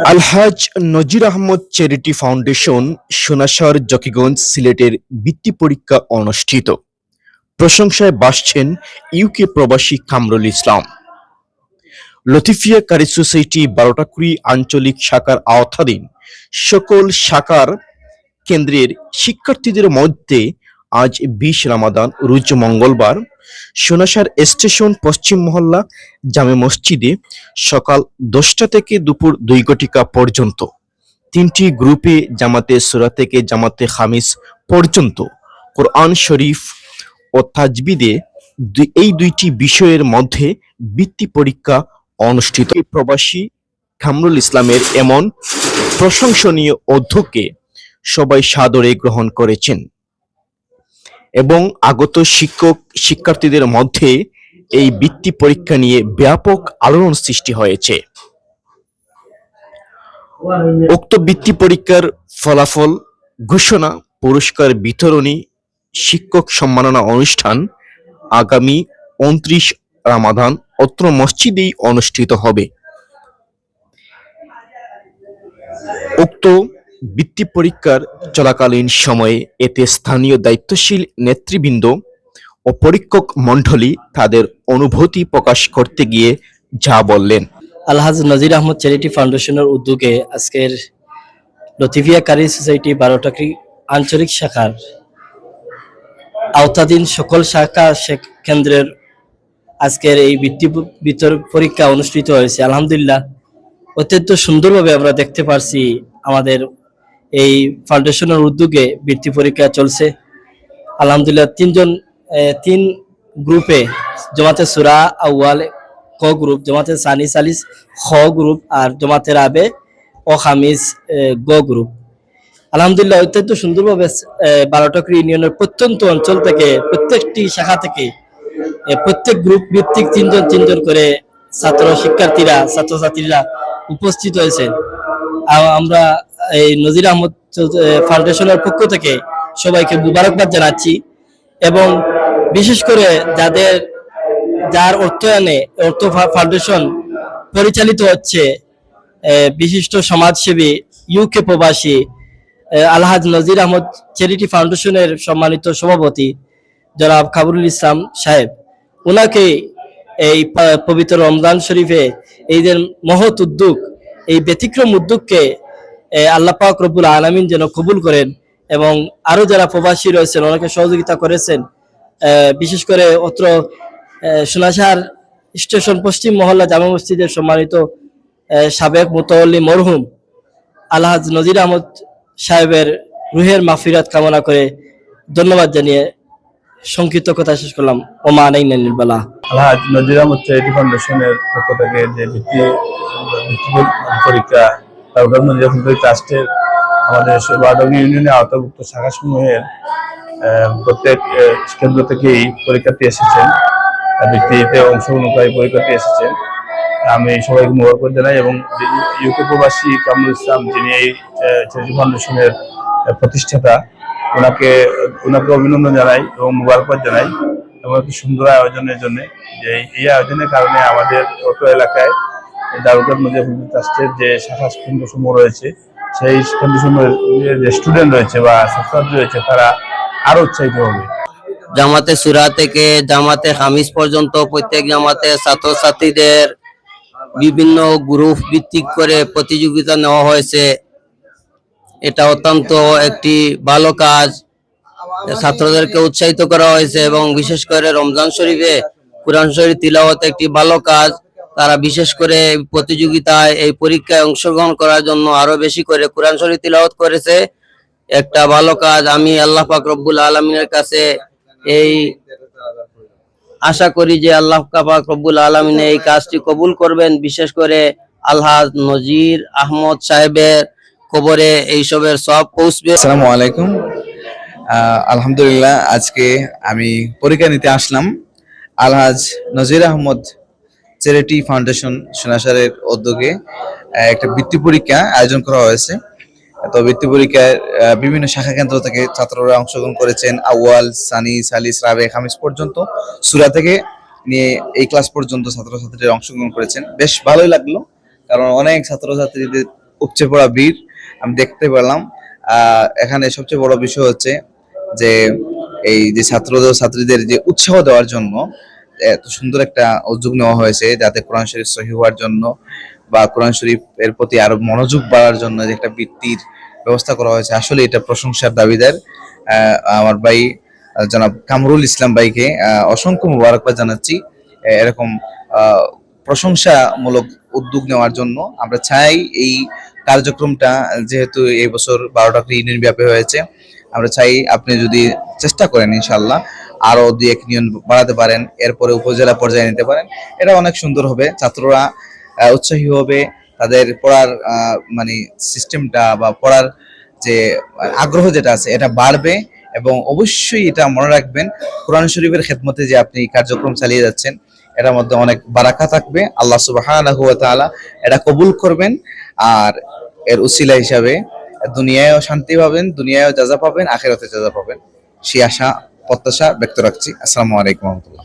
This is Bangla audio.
আলহাজ নজির আহমদ চ্যারিটি ফাউন্ডেশন সোনাসার জকিগঞ্জ সিলেটের বৃত্তি পরীক্ষা অনুষ্ঠিত। প্রশংসায় ভাসছেন ইউকে প্রবাসী কামরুল ইসলাম। লতিফিয়া কারি সোসাইটি বারোটাকুড়ি আঞ্চলিক শাখার আওতাধীন সকল শাখার কেন্দ্রের শিক্ষার্থীদের মধ্যে আজ 20 রামাদান রোজ মঙ্গলবার সোনাসার স্টেশন পশ্চিম মহল্লা জামে মসজিদে সকাল 10টা থেকে দুপুর 2 পর্যন্ত 3টি গ্রুপে জামাতে সূরা থেকে জামাতে খামিস পর্যন্ত কোরআন শরীফ ও তাজবিদে এই দুইটি বিষয়ের মধ্যে বৃত্তি পরীক্ষা অনুষ্ঠিত। প্রবাসী কামরুল ইসলামের এমন প্রশংসনীয় উদ্যোগকে সবাই সাদরে গ্রহণ করেছেন এবং আগত শিক্ষার্থীদের মধ্যে এই বৃত্তি পরীক্ষা নিয়ে ব্যাপক আলোড়ন সৃষ্টি হয়েছে। উক্ত বৃত্তি পরীক্ষার ফলাফল ঘোষণা, পুরস্কার বিতরণী, শিক্ষক সম্মাননা অনুষ্ঠান আগামী 29 রামাদান অত্র মসজিদেই অনুষ্ঠিত হবে। উক্ত বৃত্তি পরীক্ষার চলাকালীন সময়ে এতে স্থানীয় দায়িত্বশীল নেতৃবৃন্দ ও পরীক্ষক মণ্ডলী তাদের অনুভূতি প্রকাশ করতে গিয়ে যা বললেন। আলহাজ নজির আহমদ চ্যারিটি ফাউন্ডেশনের উদ্যোগে আজকের লতিফিয়া কারি সোসাইটি বারোটাকুড়ি আঞ্চলিক শাখার আওতাধীন সকল শাখা কেন্দ্রের আজকের এই বৃত্তি পরীক্ষা অনুষ্ঠিত হয়েছে। আলহামদুলিল্লাহ, অত্যন্ত সুন্দরভাবে আমরা দেখতে পারছি আমাদের এই ফাউন্ডেশনের উদ্যোগে বৃত্তি পরীক্ষা চলছে। আলহামদুলিল্লাহ, তিন গ্রুপে জামাতে সূরা আউয়াল ক গ্রুপ, জামাতে সানি সালিস খ গ্রুপ আর জামাতে রাবে ও খামিস গ গ্রুপ। আলহামদুলিল্লাহ, অত্যন্ত সুন্দরভাবে বারোটাকুড়ি ইউনিয়নের প্রত্যন্ত অঞ্চল থেকে প্রত্যেকটি শাখা থেকে প্রত্যেক গ্রুপ ভিত্তিক তিনজন করে ছাত্রছাত্রীরা উপস্থিত হয়েছেন। আমরা এই নজির আহমদ ফাউন্ডেশনের পক্ষ থেকে সবাইকে মুবারকবাদ জানাচ্ছি এবং বিশেষ করে যার অর্থায়নে অর্থ ফাউন্ডেশন পরিচালিত হচ্ছে বিশিষ্ট সমাজসেবী ইউকে প্রবাসী আলহাজ নজির আহমদ চ্যারিটি ফাউন্ডেশনের সম্মানিত সভাপতি জনাব কামরুল ইসলাম সাহেব, ওনাকে এই পবিত্র রমজান শরীফে এই যে মহৎ উদ্যোগ, এই ব্যতিক্রম উদ্যোগকে আল্লাহ পাক রব্বুল আলামিন যেন কবুল করেন এবং আরো যারা প্রবাসী রয়েছেন ওনাকে সহযোগিতা করেছেন। বিশেষ করে অত্র সোনাসার স্টেশন পশ্চিম মহল্লা জামে মসজিদের সম্মানিত সাবেক মুতাওয়াল্লি মরহুম আলহাজ নজির আহমদ সাহেবের রুহের মাগফিরাত কামনা করে ধন্যবাদ জানিয়ে সংক্ষিপ্ত কথা শেষ করলাম। ওমা আলাইনা ইল্লাল বালাগ। আলহাজ নজির আহমদ চ্যারিটি ফাউন্ডেশনের পক্ষ থেকে যে বৃত্তি পরীক্ষা ট্রাস্টের আমাদের বারোটাকুড়ি ইউনিয়নে আওতাভুক্ত শাখাসমূহের প্রত্যেক কেন্দ্র থেকেই পরীক্ষার্থী এসেছেন, বৃত্তিতে অংশগ্রহণকারী পরীক্ষার্থী এসেছেন। আমি সবাইকে মুবারকবাদ জানাই এবং ইউকে প্রবাসী কামরুল ইসলাম, যিনি এই চ্যারিটি ফাউন্ডেশনের প্রতিষ্ঠাতা, ওনাকে অভিনন্দন জানাই এবং মুবারকবাদ জানাই এবং একটি সুন্দর আয়োজনের জন্য। যে এই আয়োজনের কারণে আমাদের অত এলাকায় দারুল নজির ট্রাস্টের যে শাখা কেন্দ্রসমূহ রয়েছে, সেই কেন্দ্রসমূহের যে স্টুডেন্ট রয়েছে বা ছাত্রছাত্রী রয়েছে, তারা আরো উৎসাহিত হবে। জামাতে সূরা থেকে জামাতে খামিস পর্যন্ত প্রত্যেক জামাতে ছাত্রছাত্রীদের বিভিন্ন গ্রুপ ভিত্তিক করে প্রতিযোগিতা নেওয়া হয়েছে। এটা অত্যন্ত একটি ভালো কাজ, ছাত্রদেরকে উৎসাহিত করা হয়েছে এবং বিশেষ করে রমজান শরীফে কোরআন শরীফ তিলাওয়াত একটি ভালো কাজ। তারা বিশেষ করে প্রতিযোগিতায় এই পরীক্ষায় অংশগ্রহণ করার জন্য আরো বেশি করে কোরআন শরীফ তিলাওয়াত করেছে, একটা ভালো কাজ। আমি আল্লাহ পাক রব্বুল আলামিনের কাছে এই আশা করি যে আল্লাহ পাক রব্বুল আলামিন এই কাজটি কবুল করবেন। বিশেষ করে আলহাজ নজির আহমদ সাহেবের কবরে এইসবের সব পৌঁছবে। আসসালামু আলাইকুম। আলহামদুলিল্লাহ, আজকে আমি পরীক্ষা নিতে আসলাম। আলহাজ নজির আহমদ চ্যারিটি ফাউন্ডেশন সোনাসারের উদ্যোগে একটা বৃত্তি পরীক্ষা আয়োজন করা হয়েছে। তো বৃত্তি পরীক্ষায় বিভিন্ন শাখা কেন্দ্র থেকে ছাত্ররা অংশগ্রহণ করেছেন। আউয়াল, সানি, সালিস, রাবে, খামিস পর্যন্ত, সূরা থেকে নিয়ে এই ক্লাস পর্যন্ত ছাত্রছাত্রীরা অংশগ্রহণ করেছেন। বেশ ভালোই লাগলো, কারণ অনেক ছাত্রছাত্রীদের উপচে পড়া ভিড় আমি দেখতে পেলাম। এখানে সবচেয়ে বড় বিষয় হচ্ছে যে এই যে ছাত্রীদের যে উৎসাহ দেওয়ার জন্য এত সুন্দর একটা উদ্যোগ নেওয়া হয়েছে, যাতে কোরআন শরীফ সহি হওয়ার জন্য বা কোরআন শরীফ এর প্রতি আরো মনোযোগ বাড়ার জন্য যে একটা বৃত্তির ব্যবস্থা করা হয়েছে, আসলে এটা প্রশংসার দাবিদার। আমার ভাই জনাব কামরুল ইসলাম ভাইকে অসংখ্য মোবারকবাদ জানাচ্ছি এরকম প্রশংসামূলক উদ্যোগ নেওয়ার জন্য। আমরা চাই এই কার্যক্রমটা, যেহেতু এই বছর 12টা ইউনিয়ন ব্যাপী হয়েছে, আমরা চাই আপনি যদি চেষ্টা করেন ইনশাল্লাহ আরো 2-1 ইউনিয়ন বাড়াতে পারেন, এরপরে উপজেলা পর্যায়ে নিতে পারেন, এটা অনেক সুন্দর হবে। ছাত্ররা উৎসাহী হবে, তাদের পড়ার মানে সিস্টেমটা বা পড়ার যে আগ্রহ যেটা আছে এটা বাড়বে। এবং অবশ্যই এটা মনে রাখবেন, কোরআন শরীফের খেদমতে যে আপনি কার্যক্রম চালিয়ে যাচ্ছেন এটার মধ্যে অনেক বারাকা থাকবে। আল্লাহ সুবহানাহু ওয়া তাআলা এটা কবুল করবেন, আর এর উসিলা হিসাবে দুনিয়ায়ও শান্তি পাবেন, দুনিয়ায়ও জাযা পাবেন, আখিরাতে জাযা পাবেন, সেই আশা প্রত্যাশা ব্যক্ত রাখছি। আসসালামু আলাইকুম ওয়া রাহমাতুল্লাহ।